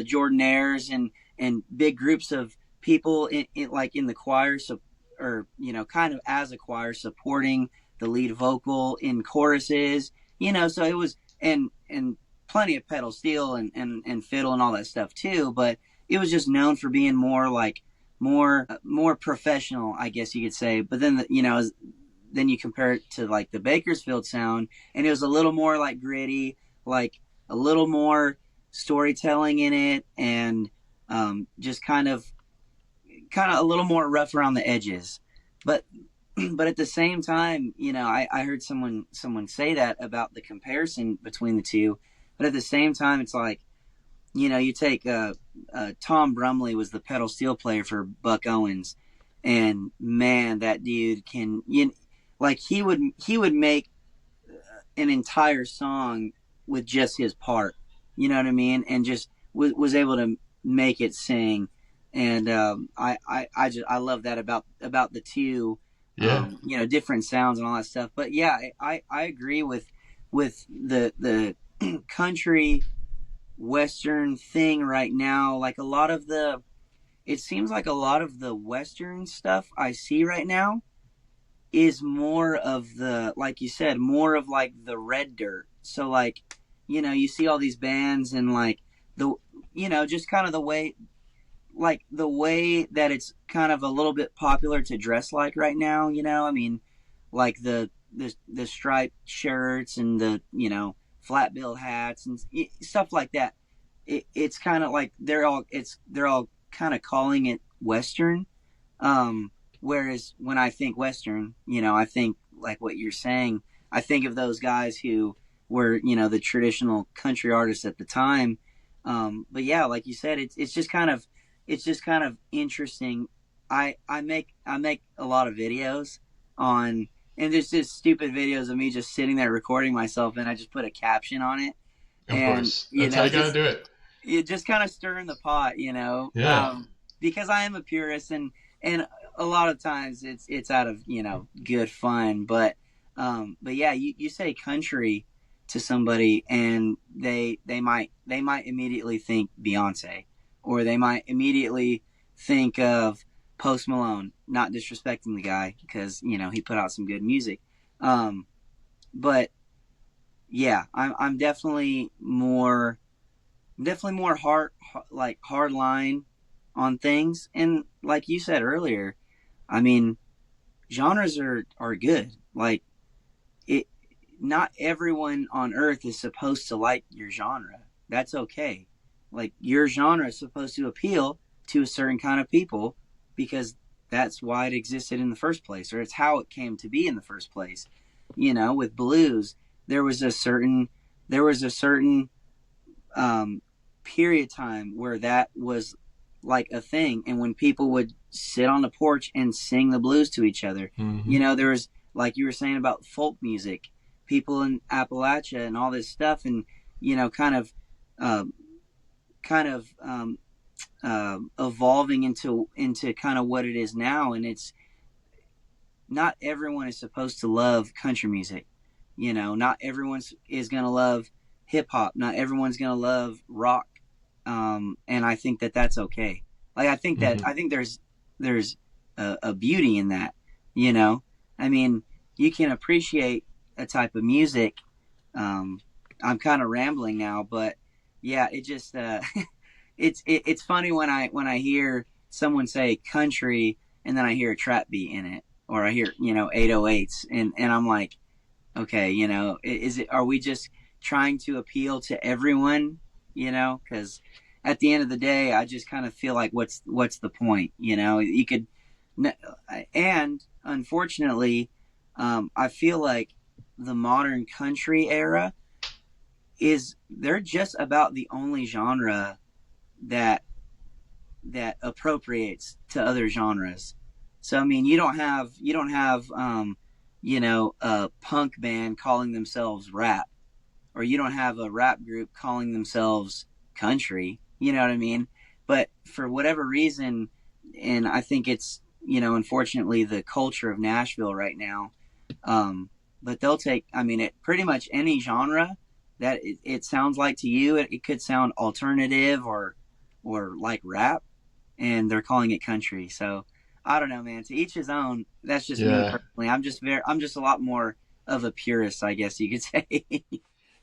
Jordanaires and big groups of people like in the choir, so or kind of as a choir supporting the lead vocal in choruses. So it was and plenty of pedal steel and fiddle and all that stuff too. But it was just known for being more professional, I guess you could say. But then then you compare it to like the Bakersfield sound, and it was a little more like gritty, like a little more storytelling in it, and just kind of a little more rough around the edges. But but at the same time, I heard someone say that about the comparison between the two. But at the same time, it's like you take Tom Brumley was the pedal steel player for Buck Owens, and man, that dude like he would make an entire song with just his part. You know what I mean? And just was able to make it sing. And I love that about the two, Yeah. different sounds and all that stuff. But yeah, I agree with the country Western thing right now. Like it seems like a lot of the Western stuff I see right now is more of like you said, more of like the red dirt. So like, you see all these bands and like the, just kind of the way that it's kind of a little bit popular to dress like right now. I mean, like the striped shirts and the flat bill hats and stuff like that. It's kind of like they're all kind of calling it Western. Whereas when I think Western, I think like what you're saying. I think of those guys who were the traditional country artists at the time. But yeah, like you said, it's just kind of interesting. I make a lot of videos on, and there's just stupid videos of me just sitting there recording myself, and I just put a caption on it, Of and course. That's how you gotta just do it. it just kind of stirring the pot, Yeah. because I am a purist, and a lot of times it's out of good fun, but yeah, you say country to somebody, and they might immediately think Beyonce, or they might immediately think of Post Malone. Not disrespecting the guy, because he put out some good music, but yeah, I'm definitely more hard line on things. And like you said earlier, I mean, genres are good. Like it, not everyone on earth is supposed to like your genre. That's okay. Like your genre is supposed to appeal to a certain kind of people, because that's why it existed in the first place, or it's how it came to be in the first place. With blues, there was a certain um, period of time where that was like a thing, and when people would sit on the porch and sing the blues to each other, Mm-hmm. there was, like you were saying about folk music, people in Appalachia and all this stuff, and kind of uh, kind of evolving into kind of what it is now. And not everyone is supposed to love country music. You know, not everyone is going to love hip hop. Not everyone's going to love rock. And I think that that's okay. Like, Hmm. I think there's a beauty in that. You know, I mean, you can appreciate a type of music. Um, I'm kind of rambling now, but yeah, it just it's funny when I hear someone say country and then I hear a trap beat in it, or I hear 808s, and I'm like, okay, is it, are we just trying to appeal to everyone? Because at the end of the day, I just kind of feel like what's the point? You could, and unfortunately, I feel like the modern country era is they're just about the only genre that appropriates to other genres. So I mean, you don't have a punk band calling themselves rap, or you don't have a rap group calling themselves country. You know what I mean? But for whatever reason, and I think it's unfortunately the culture of Nashville right now. But they'll take, I mean, it pretty much any genre that it sounds like to you. It could sound alternative or like rap, and they're calling it country. So I don't know, man. To each his own. That's just me Yeah. personally. I'm just a lot more of a purist, I guess you could say.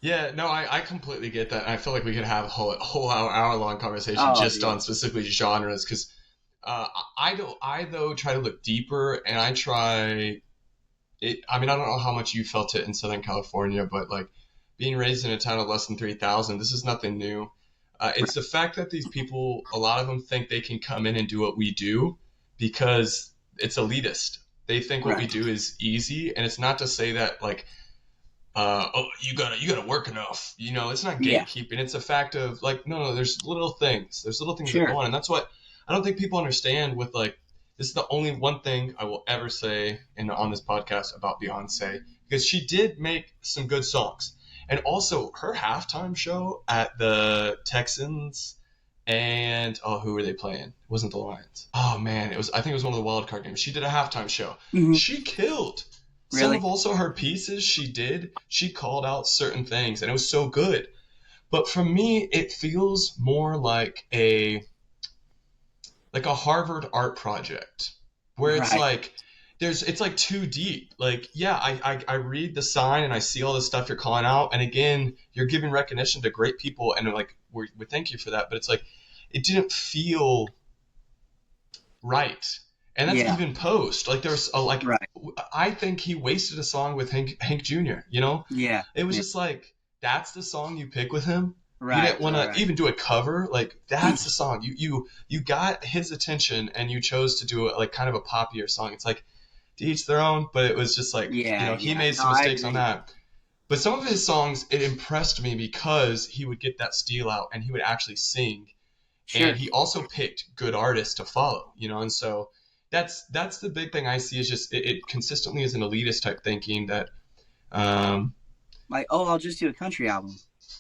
Yeah, no, I completely get that. I feel like we could have a whole hour long conversation Oh, just dude. on specifically genres because I though try to look deeper and I try it. I mean, I don't know how much you felt it in Southern California, but like being raised in a town of less than 3,000, this is nothing new. It's the fact that these people, a lot of them think they can come in and do what we do because it's elitist. They think what we Right. do is easy, and it's not to say that like oh, you gotta work enough. It's not Yeah. gatekeeping. It's a fact of like, no, there's little things. There's little things that go Sure. on, and that's what I don't think people understand. With like, this is the only one thing I will ever say on this podcast about Beyonce because she did make some good songs, and also her halftime show at the Texans. And oh, who were they playing? It wasn't the Lions. Oh man, it was. I think it was one of the wild card games. She did a halftime show. Hmm. She killed. Some of Really. also her pieces she called out certain things and it was so good. But for me, it feels more like a Harvard art project where it's Right. like it's like too deep. Like, yeah, I read the sign and I see all the stuff you're calling out, and again, you're giving recognition to great people, and like we thank you for that. But it's like it didn't feel right. And that's Yeah. even post. Like there's a like Right. I think he wasted a song with Hank Jr., you know? Yeah. It was Yeah. just like that's the song you pick with him. You Right. didn't want to Right. even do a cover. Like that's the song. You got his attention and you chose to do like kind of a poppier song. It's like to each their own, but it was just like, Yeah. he Yeah. made No, some I mistakes on agree. that. But some of his songs, it impressed me because he would get that steel out and he would actually sing, and Sure. he also picked good artists to follow. And so that's the big thing I see is just it consistently is an elitist type thinking that um, Like, oh, I'll just do a country album.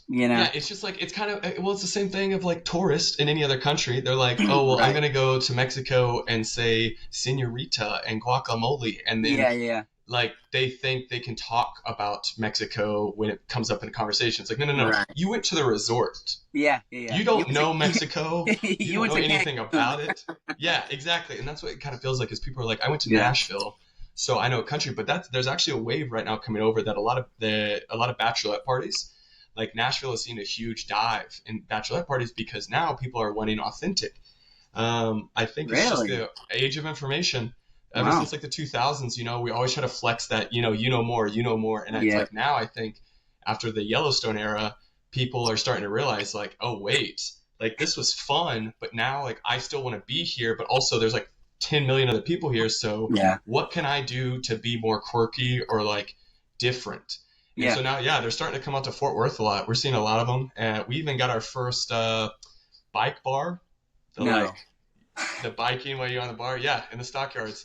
You know. yeah, it's just like it's kind of well, it's the same thing of like tourists in any other country. They're like, oh well, I'm Right. gonna go to Mexico and say senorita and guacamole, and then Yeah. Yeah. like they think they can talk about Mexico when it comes up in a conversation. It's like, no, no, no. Right. You went to the resort. Yeah. Yeah. Yeah. You You don't went know to Mexico. You you don't went know to anything Cancun. about it. Yeah, exactly. And that's what it kind of feels like is people are like, I went to Yeah. Nashville, so I know a country. But there's actually a wave right now coming over that a lot of bachelorette parties, like Nashville is seeing a huge dive in bachelorette parties because now people are wanting authentic. I think it's just Really? the age of information. Ever Wow. since like the 2000s, we always try to flex that, you know more, and it's Yeah. like now I think after the Yellowstone era, people are starting to realize like, oh wait, like this was fun, but now like I still want to be here, but also there's like 10 million other people here, so Yeah. what can I do to be more quirky or like different? And Yeah. so now, yeah, they're starting to come out to Fort Worth a lot. We're seeing a lot of them, and we even got our first bike bar. The No. like the biking while you're on the bar, yeah, in the stockyards.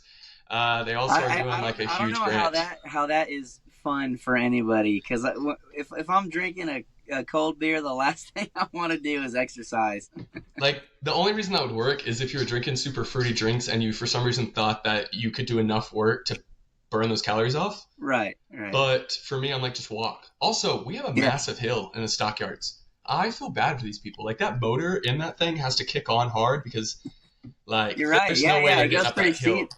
They also are doing like a I don't huge know grant. how that is fun for anybody, because if I'm drinking a cold beer, the last thing I want to do is exercise. Like the only reason that would work is if you were drinking super fruity drinks and you for some reason thought that you could do enough work to burn those calories off. Right. Right. But for me, I'm like, just walk. Also, we have a Yeah. massive hill in the stockyards. I feel bad for these people. Like that motor in that thing has to kick on hard because like You're right. there's Yeah. no way Yeah. they're It getting goes up pretty that hill. steep.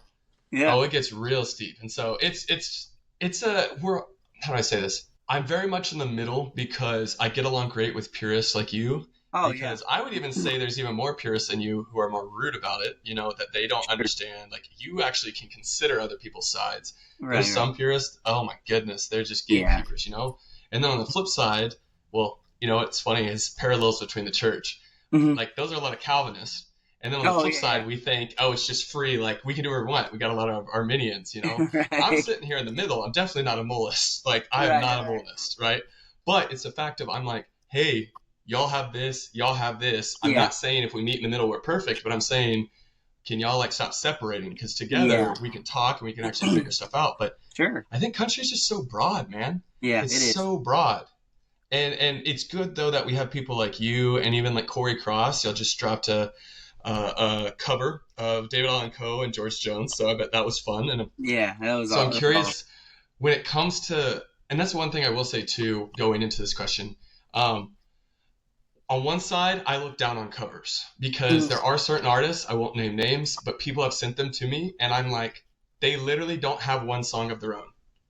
Yeah. Oh, it gets real steep. And so it's a we're how do I say this? I'm very much in the middle because I get along great with purists like you. Oh yeah. Because I would even say there's even more purists than you who are more rude about it, that they don't understand. Like you actually can consider other people's sides. Right. There's Right. some purists, oh my goodness, they're just Yeah. gatekeepers. And then on the flip side, well, what's funny is parallels between the church. Hmm. Like those are a lot of Calvinists. And then on the Oh flip yeah. side, Yeah. we think, oh, it's just free. Like we can do what we want. We got a lot of Arminians. I'm Right. sitting here in the middle. I'm definitely not a molist. Like I am Right. not a Right. molist, right? But it's a fact of I'm like, hey, y'all have this, y'all have this. I'm Yeah. not saying if we meet in the middle we're perfect, but I'm saying can y'all like stop separating? Because together Yeah. we can talk and we can actually figure stuff out. But Sure. I think country's just so broad, man. Yeah. It It's is. so broad. And it's good though that we have people like you and even like Corey Cross. Y'all just dropped a cover of David Allan Coe and George Jones, so I bet that was fun. And Yeah. That was so I'm awesome. curious when it comes to, and that's one thing I will say too, going into this question. On one side, I look down on covers because there are certain artists, I won't name names, but people have sent them to me, and I'm like, they literally don't have one song of their own.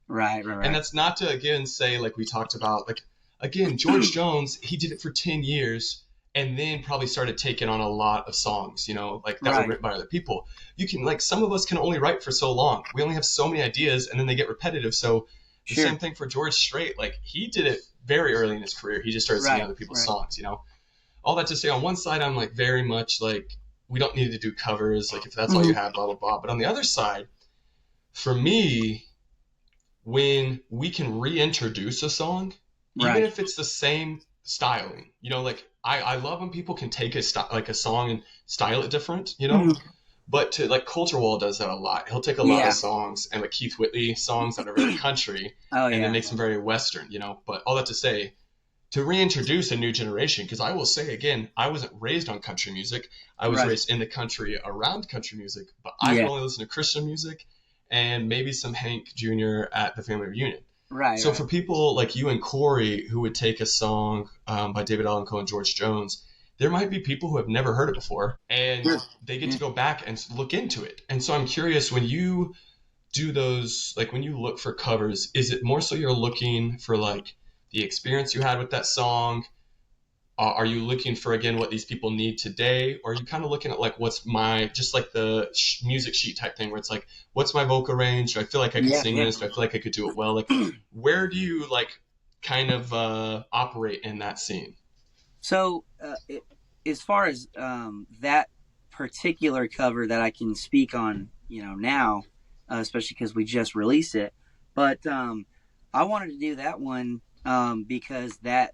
Right. Right. Right. And that's not to, again, say, like we talked about, like, again, George Jones, he did it for 10 years and then probably started taking on a lot of songs, like that were Right. written by other people. You can, like, some of us can only write for so long. We only have so many ideas and then they get repetitive. So the Sure. same thing for George Strait. Like, he did it very early in his career. He just started singing Right. other people's Right. songs, All that to say, on one side, I'm like very much like, we don't need to do covers. Like, if that's all you have, blah, blah, blah. But on the other side, for me, when we can reintroduce a song, even Right. if it's the same styling, like I love when people can take a song and style it different, Mhm. But to like Culture Wall does that a lot. He'll take a lot Yeah. of songs and like Keith Whitley songs that are very country Oh and yeah. then makes them very Western, But all that to say, to reintroduce a new generation, because I will say again, I wasn't raised on country music. I was Right. raised in the country around country music, but I Yeah. can only listen to Christian music and maybe some Hank Jr. at the family reunion. Right. So Right. for people like you and Corey who would take a song by David Allan Coe and George Jones, there might be people who have never heard it before, and Sure. they get to go back and look into it. And so I'm curious, when you do those, like when you look for covers, is it more so you're looking for like the experience you had with that song? Are you looking for, again, what these people need today? Or are you kind of looking at like, what's my, just like the music sheet type thing where it's like, what's my vocal range? Do I feel like I could Yeah. sing Yeah. this? Do I feel like I could do it well? Like, where do you like kind of operate in that scene? So, as far as that particular cover that I can speak on, now, especially because we just released it, but I wanted to do that one because that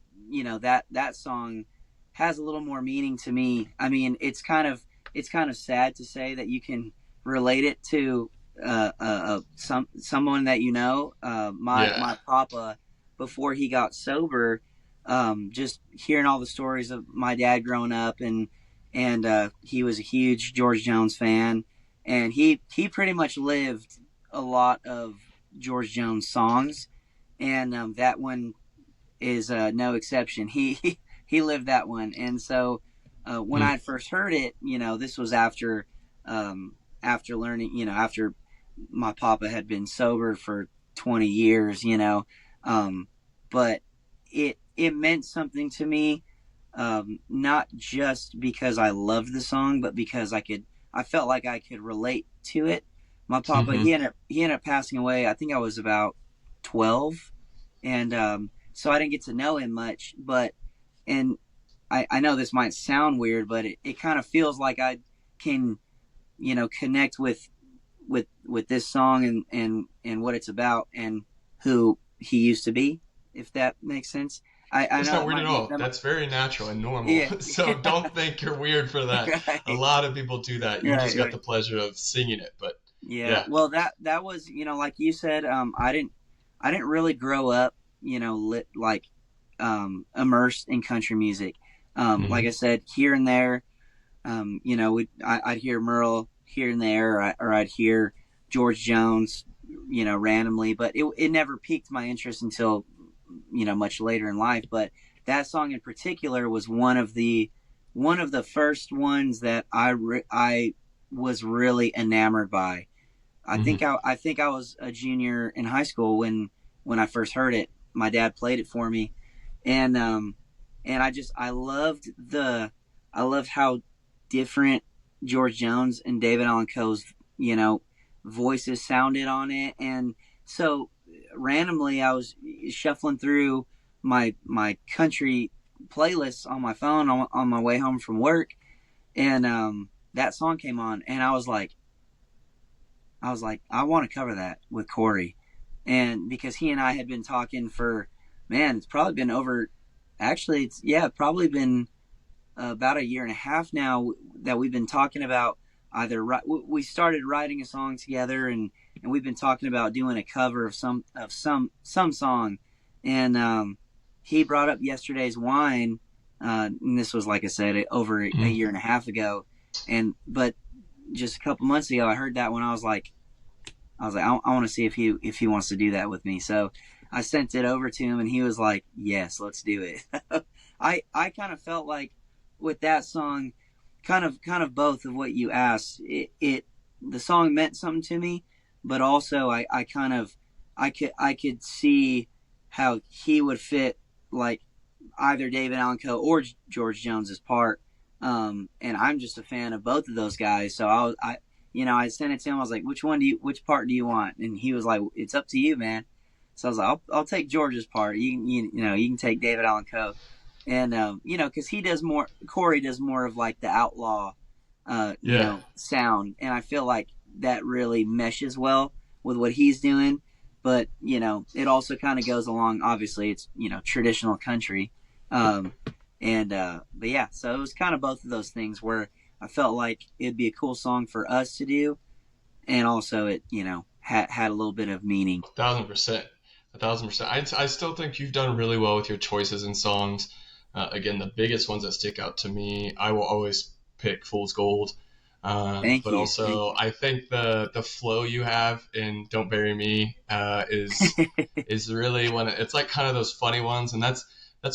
song has a little more meaning to me. I mean, it's kind of sad to say that you can relate it to someone that my papa before he got sober. Just hearing all the stories of my dad growing up, and he was a huge George Jones fan, and he pretty much lived a lot of George Jones songs, and that one is no exception. He lived that one, and so when I first heard it, this was after learning, after my papa had been sober for 20 years, but it meant something to me, not just because I loved the song, but because I felt like I could relate to it. My papa, he ended up passing away. I think I was about 12, and so I didn't get to know him much. And I know this might sound weird, but it kind of feels like I can, connect with this song and what it's about and who he used to be, if that makes sense. That's know not weird at all. That's very natural and normal. Yeah. So don't think you're weird for that. Right. A lot of people do that. You just got the pleasure of singing it, but yeah. Well, that was, like you said, I didn't really grow up, immersed in country music. Like I said, here and there, I'd hear Merle here and there, or I'd hear George Jones, randomly, but it never piqued my interest until, much later in life. But that song in particular was one of the first ones that I was really enamored by. Hmm. I think I was a junior in high school when I first heard it. My dad played it for me, and I loved how different George Jones and David Allan Coe's voices sounded on it. And so randomly I was shuffling through my country playlists on my phone on my way home from work, and that song came on, and I was like, I want to cover that with Corey. And because he and I had been talking for, man, it's probably been over, actually, probably been about a year and a half now that we've been talking about either, we started writing a song together, and we've been talking about doing a cover of some song. And he brought up Yesterday's Wine. And this was, like I said, over a Hmm. year and a half ago. But just a couple months ago, I heard that when I want to see if he wants to do that with me. So I sent it over to him, and he was like, "Yes, let's do it." I kind of felt like with that song, kind of both of what you asked. The song meant something to me, but also I could see how he would fit, like, either David Allan Coe or George Jones's part. And I'm just a fan of both of those guys. So I sent it to him. I was like, which part do you want? And he was like, it's up to you, man. So I was like, I'll take George's part. You can take David Allan Coe. And, cause Corey does more of like the outlaw, Yeah. sound. And I feel like that really meshes well with what he's doing. But, it also kind of goes along, obviously it's, traditional country. Um, but yeah, so it was kind of both of those things where I felt like it'd be a cool song for us to do, and also it had a little bit of meaning. 1,000%. 1,000%. I still think you've done really well with your choices in songs. Again, the biggest ones that stick out to me, I will always pick Fool's Gold. Thank But you, thank also, I think the flow you have in Don't Bury Me you. is really it's like kind of those funny ones, and that's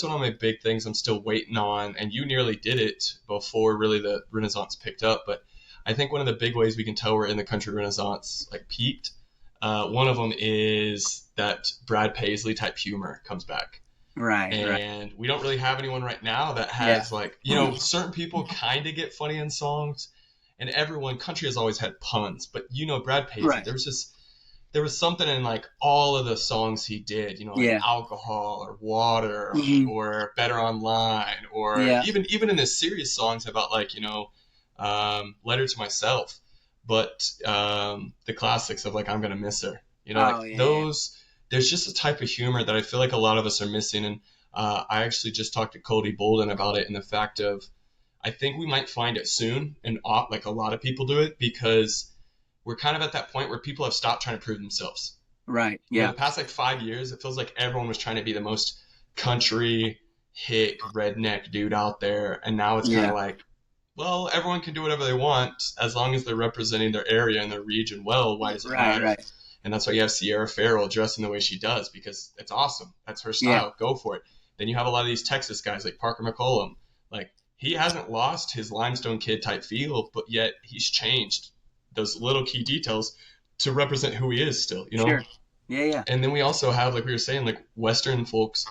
one of my big things I'm still waiting on. And you nearly did it before really the Renaissance picked up. But I think one of the big ways we can tell we're in the country Renaissance like peaked. One of them is that Brad Paisley type humor comes back. Right, right, And we don't really have anyone right now that yeah, has like, certain people kind of get funny in songs, and everyone country has always had puns, but Brad Paisley, right, there was something in like all of the songs he did, like yeah, alcohol or water hmm or better online, or yeah, even in the serious songs about like, letter to myself, but the classics of like I'm gonna miss her, like oh yeah, those. There's just a type of humor that I feel like a lot of us are missing, and I actually just talked to Cody Bolden about it, and the fact of I think we might find it soon, and like a lot of people do it because we're kind of at that point where people have stopped trying to prove themselves. right, The yeah, past like 5 years, it feels like everyone was trying to be the most country hick redneck dude out there, and now it's kind of yeah, like, well, everyone can do whatever they want as long as they're representing their area and their region well. Why does it right, matter? right, And that's why you have Sierra Farrell dressing the way she does because it's awesome. That's her yeah, style. Go for it. Then you have a lot of these Texas guys like Parker McCollum. Like he hasn't lost his limestone kid type feel, but yet he's changed those little key details to represent who he is still. sure, yeah, yeah, And then we also have, like we were saying, like Western folks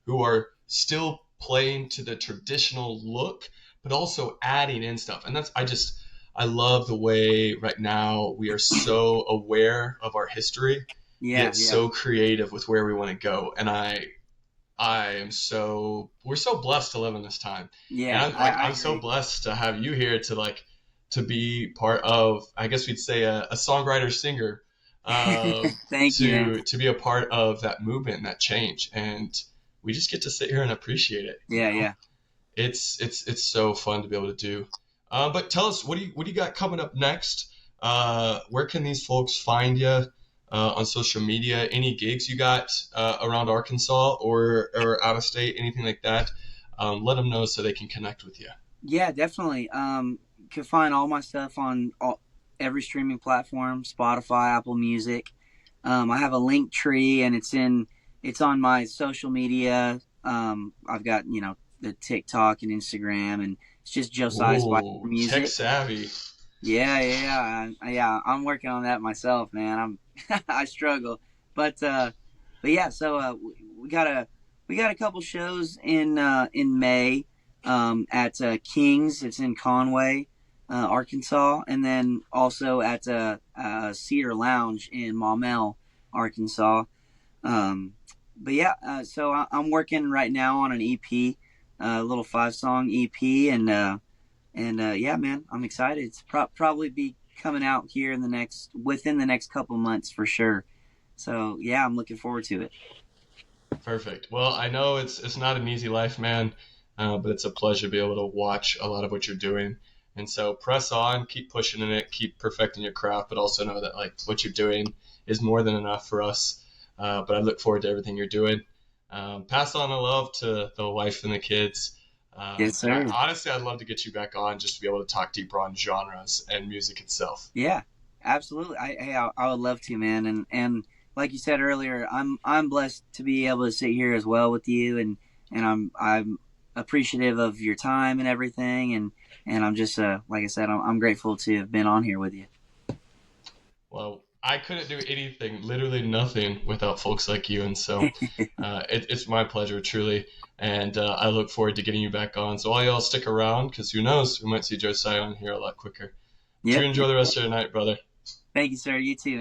who are still playing to the traditional look, but also adding in stuff. And I love the way right now we are so aware of our history, yeah, yet yeah, so creative with where we want to go. And we're so blessed to live in this time. And yeah. I I'm so agree. blessed to have you here to be part of, I guess we'd say a songwriter singer, Thank you, man. to be a part of that movement and that change. And we just get to sit here and appreciate it. Yeah, yeah. It's so fun to be able to do. But tell us, what do you got coming up next? Where can these folks find you on social media? Any gigs you got around Arkansas or out of state, anything like that? Let them know so they can connect with you. Yeah, definitely. You can find all my stuff on every streaming platform: Spotify, Apple Music. I have a link tree, and it's on my social media. I've got the TikTok and Instagram, and it's just Josiah Spicer Ooh, tech Music. savvy. Yeah, yeah. I'm working on that myself, man. I struggle, but yeah. So we got a couple shows in May at Kings. It's in Conway, Arkansas, and then also at Cedar Lounge in Maumelle, Arkansas. Um, but yeah, so I'm working right now on an EP, a little 5-song EP, and yeah, man, I'm excited. It's probably be coming out here within the next couple months for sure. So yeah, I'm looking forward to it. Perfect. Well, I know it's not an easy life, man, but it's a pleasure to be able to watch a lot of what you're doing. And so press on, keep pushing in it, keep perfecting your craft, but also know that like what you're doing is more than enough for us. But I look forward to everything you're doing. Pass on the love to the wife and the kids. Yes, And sir. I'd love to get you back on just to be able to talk deeper on genres and music itself. Yeah, absolutely. I would love to, man. And like you said earlier, I'm blessed to be able to sit here as well with you, and I'm appreciative of your time and everything, and I'm just like I said, I'm grateful to have been on here with you. Well, I couldn't do anything, literally nothing, without folks like you, and so it's my pleasure, truly. And I look forward to getting you back on. So all y'all stick around, because who knows, we might see Josiah on here a lot quicker. But you Yep. enjoy the rest of your night, brother. Thank you, sir. You too, man.